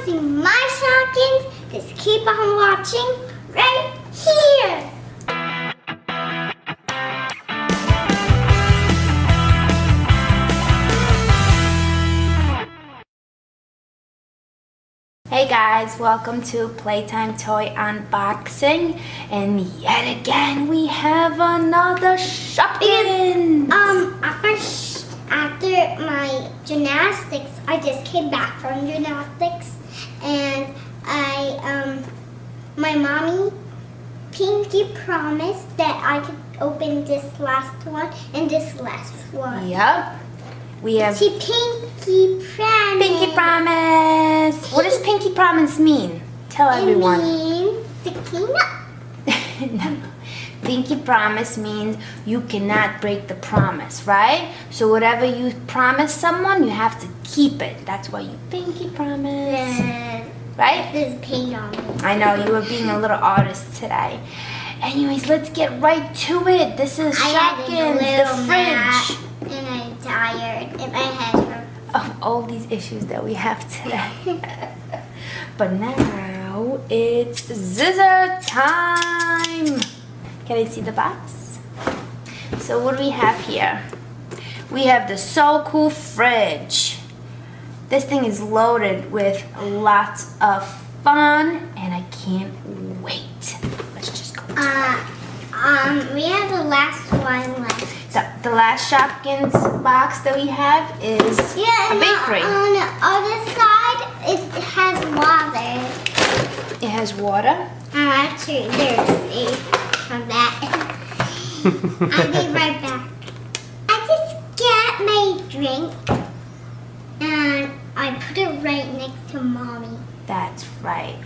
to see my Shopkins, just keep on watching right here. Hey guys, welcome to Playtime Toy Unboxing, and yet again we have another Shopkins. After my gymnastics, I just came back from gymnastics, and my mommy Pinky promised that I could open this last one and this last one. Yep. We have Pinky promise. Pinky promise. What does Pinky promise mean? Tell everyone. It means sticking up. No. Pinky promise means you cannot break the promise, right? So whatever you promise someone, you have to keep it. That's why you pinky promise. Right? There's paint on me. I know, you were being a little artist today. Anyways, let's get right to it. This is Shopkins, the fridge. And I'm tired and my head hurts. Of all these issues that we have today. But now it's scissor time. Can I see the box? So what do we have here? We have the So Cool fridge. This thing is loaded with lots of fun and I can't wait. Let's just go. We have the last one left. So the last Shopkins box that we have is a bakery. On the other side, it has water. It has water? I'm actually thirsty from that. I'll be right back. I just got my drink and I put it right next to Mommy. That's right.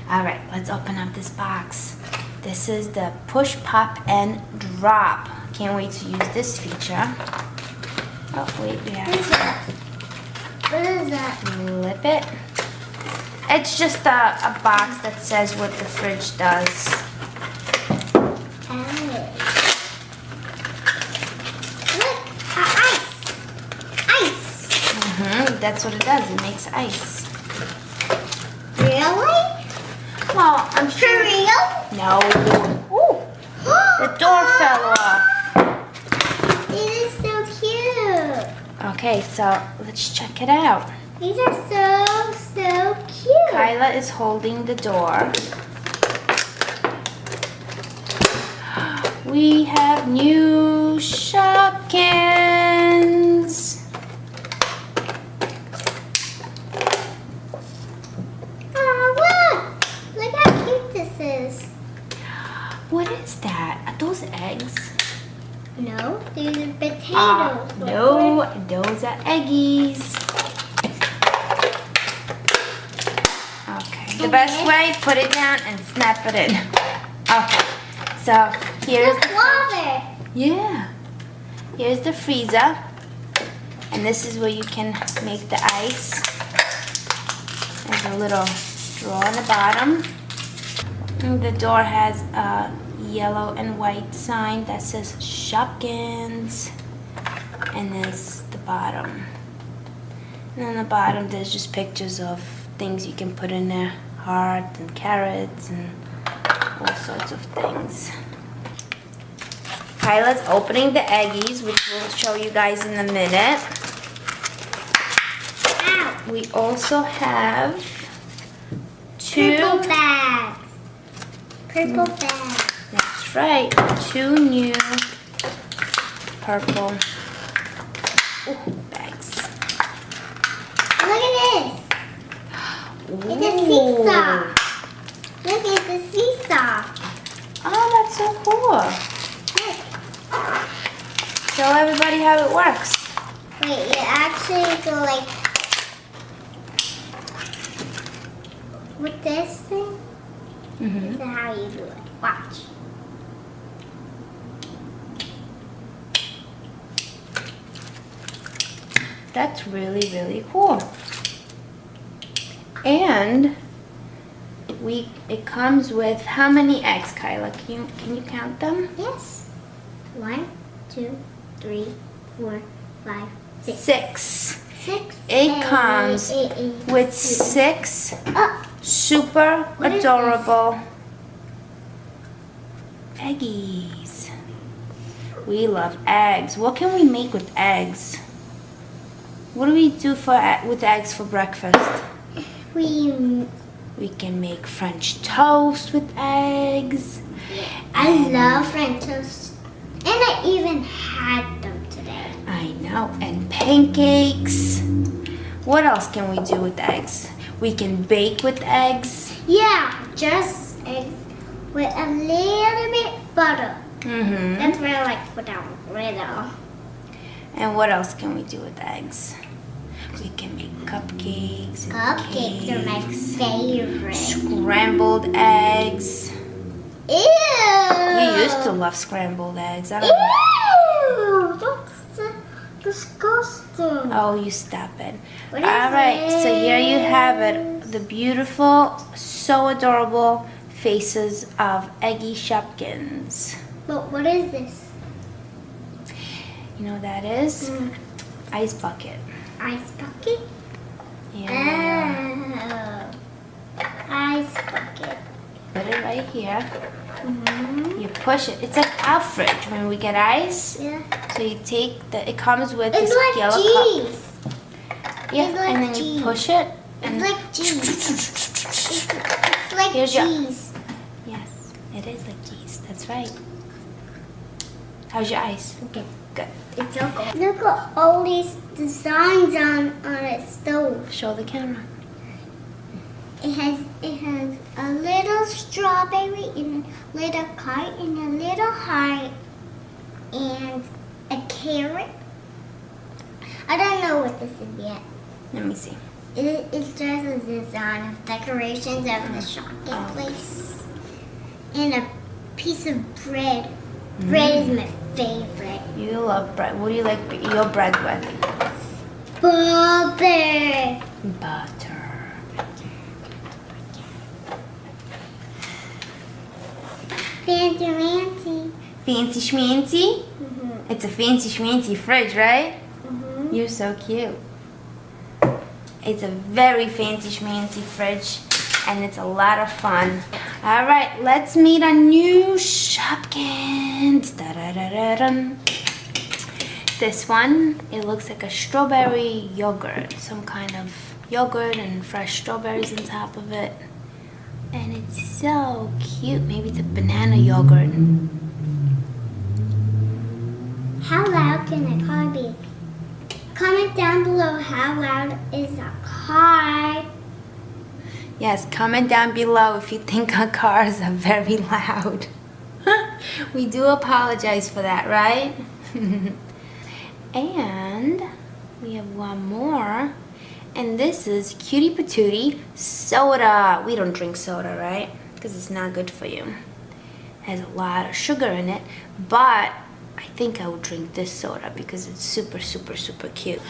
All right, let's open up this box. This is the push, pop, and drop. Can't wait to use this feature. Oh, wait, we have to What is that? flip it. It's just a box that says what the fridge does. Look, ice. That's what it does. It makes ice. Really? Well, I'm For sure. real? No. Ooh, the door fell off. It is so cute. Okay, so let's check it out. These are so cute. Kyla is holding the door. We have new Shopkins. Oh, look how cute this is. What is that? Are those eggs? No, these are potatoes. No, those are eggies. Okay, the best way, put it down and snap it in. Okay, so here's Look, water. yeah. Here's the freezer, and this is where you can make the ice. There's a little drawer on the bottom. And the door has a yellow and white sign that says Shopkins, and there's the bottom. And on the bottom there's just pictures of things you can put in there, hearts and carrots and all sorts of things. Kyla's opening the eggies, which we'll show you guys in a minute. Ow. We also have two. Purple bags. Purple bags. That's right, two new purple bags. Look at this. It's a seesaw. Look, it's a seesaw. Oh, that's so cool. Look. Tell everybody how it works. Wait, you actually go like with this thing. This is how you do it. Watch. That's really, really cool. And it comes with how many eggs, Kyla? Can you count them? Yes. 1, 2, 3, 4, 5, 6. 6. It comes with 6 super adorable eggies. We love eggs. What can we make with eggs? What do we do with eggs for breakfast? We can make French toast with eggs. I love French toast. And I even had them today. I know. And pancakes. What else can we do with eggs? We can bake with eggs. Yeah, just eggs with a little bit butter. That's what I like without little. And what else can we do with eggs? We can make cupcakes. Cupcakes are my favorite. Scrambled eggs. Ew! You used to love scrambled eggs. I don't know. Ew! That's disgusting. Oh, you stop it. What is All right, so here you have it. this? The beautiful, so adorable faces of Eggy Shopkins. But what is this? You know what that is? Ice bucket. Ice bucket? Yeah. Oh. Ice bucket. Put it right here. You push it. It's like our fridge when we get ice. Yeah. So you take it comes with It's this like yellow cheese. cup. Yeah, It's like and then cheese. you push it. And It's like cheese. It's like Here's your- cheese. Yes, it is like cheese. That's right. How's your ice? Okay. Good. It's so good. Look at all these designs on a stove. Show the camera. It has a little strawberry and a little kite and a little heart and a carrot. I don't know what this is yet. Let me see. It's just a design of decorations of the Shopkins place. And a piece of bread. Bread is my favorite. You love bread. What do you like your bread with? Butter. Butter. Fancy Mancy. Fancy schmancy? It's a fancy schmancy fridge, right? You're so cute. It's a very fancy schmancy fridge and it's a lot of fun. All right, let's meet a new Shopkins. Da-da-da-da-dum. This one, it looks like a strawberry yogurt, some kind of yogurt and fresh strawberries on top of it. And it's so cute. Maybe it's a banana yogurt. How loud can a car be? Comment down below how loud is a car. Yes, comment down below if you think our cars are very loud. We do apologize for that, right? And we have one more. And this is Cutie Patootie soda. We don't drink soda, right? Because it's not good for you. It has a lot of sugar in it. But I think I would drink this soda because it's super, super, super cute.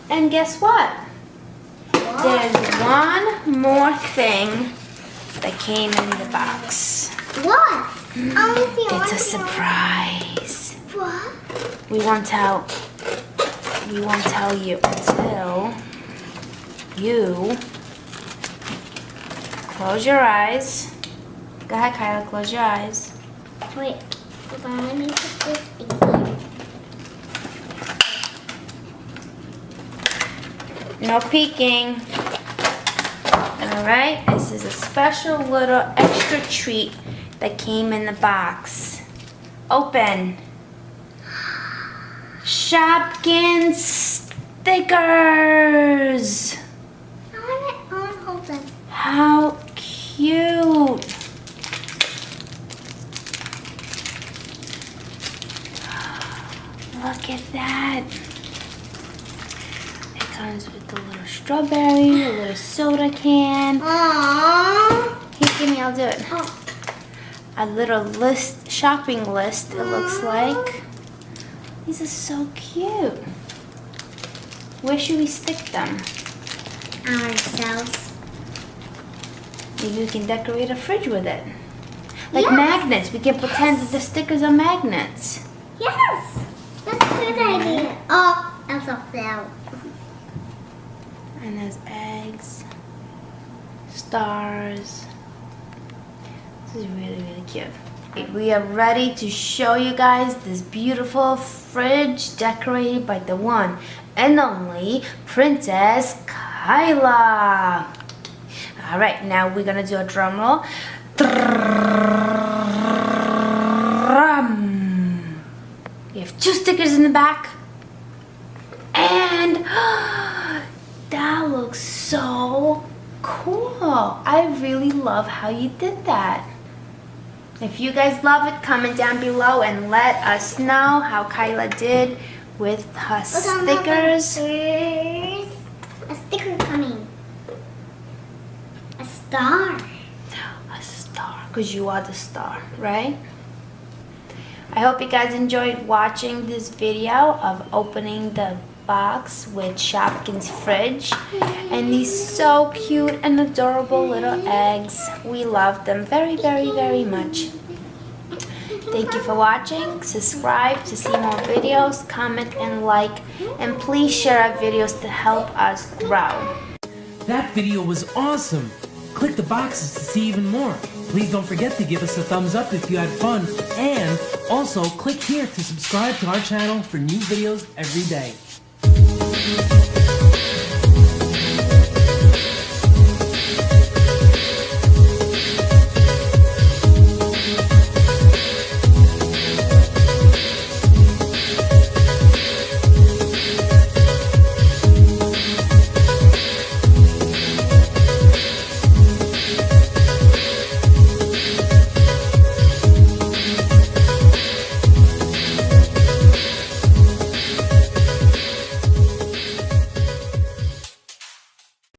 And guess what? There's one more thing that came in the box. What? I want to see. It's a surprise. What? We won't tell you until you close your eyes. Go ahead, Kyla, close your eyes. Wait, if I let me put this in. No peeking. Alright, this is a special little extra treat that came in the box. Open. Shopkins stickers. I want to hold them. How cute. Look at that. It comes with the little strawberry, a little soda can. Aww. Here, give me, I'll do it. Oh. A little list, shopping list, it looks like. These are so cute. Where should we stick them? Ourselves. Maybe we can decorate a fridge with it. Like Yes. magnets. We can pretend that the stickers are magnets. Yes. That's a good idea. Oh, that's a fail. And there's eggs, stars. This is really, really cute. We are ready to show you guys this beautiful fridge decorated by the one and only Princess Kyla. All right, now we're gonna do a drum roll. We have 2 stickers in the back. And that looks so cool. I really love how you did that. If you guys love it, comment down below and let us know how Kyla did with her stickers. There's a sticker coming. A star. A star, because you are the star, right? I hope you guys enjoyed watching this video of opening the box with Shopkins fridge and these so cute and adorable little eggs. We love them very, very, very much. Thank you for watching. Subscribe to see more videos, comment and like, and please share our videos to help us grow. That video was awesome. Click the boxes to see even more. Please don't forget to give us a thumbs up if you had fun, and also click here to subscribe to our channel for new videos every day.